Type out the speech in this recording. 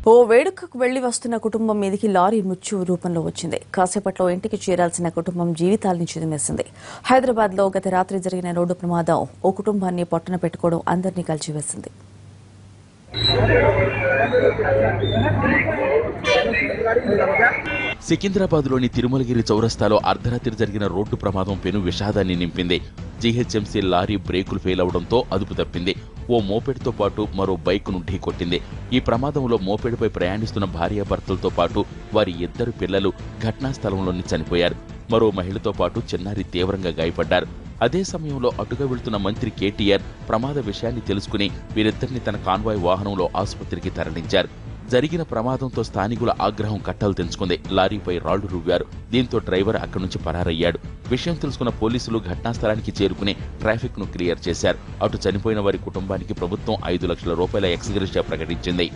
ఓ వేడుకకు వెళ్లి వస్తున్న కుటుంబం మీదికి లారీ మృత్యు రూపంలో వచ్చింది. కాసేపట్లో ఇంటికి చేరాల్సిన కుటుంబం జీవితాల్ని చిదిమేసింది. హైదరాబాద్లో గత రాత్రి జరిగిన రోడ్డు ప్రమాదం ఓ కుటుంబాన్ని పొట్టన పెట్టుకోవడం అందరినీ కలిచివేసింది. సికింద్రాబాద్లోని తిరుమలగిరి చౌరస్తాలో అర్ధరాత్రి జరిగిన రోడ్డు ప్రమాదం పెను విషాదాన్ని నింపింది. జీహెచ్ఎంసీ లారీ బ్రేకులు ఫెయిల్ అవడంతో అదుపు తప్పింది. ఓ మోపెడ్తో పాటు మరో బైక్ను ఢీకొట్టింది. ఈ ప్రమాదంలో మోపెడ్పై ప్రయాణిస్తున్న భార్యాభర్తలతో పాటు వారి 2 పిల్లలు ఘటనా స్థలంలోనే చనిపోయారు. మరో మహిళతో పాటు చిన్నారి తీవ్రంగా గాయపడ్డారు. అదే సమయంలో అటుగా వెళ్తున్న మంత్రి కేటీఆర్ ప్రమాద విషయాన్ని తెలుసుకుని వీరిద్దరిని తన కాన్వాయ్ వాహనంలో ఆసుపత్రికి తరలించారు. జరిగిన ప్రమాదంతో స్థానికుల ఆగ్రహం కట్టలు తెంచుకుంది. లారీపై రాళ్లు రువ్వారు. దీంతో డ్రైవర్ అక్కడి నుంచి పరారయ్యాడు. విషయం తెలుసుకున్న పోలీసులు ఘటనా స్థలానికి చేరుకుని ట్రాఫిక్ ను క్లియర్ చేశారు. అటు చనిపోయిన వారి కుటుంబానికి ప్రభుత్వం 5 లక్షల రూపాయల ఎక్స్‌గ్రేషియా ప్రకటించింది.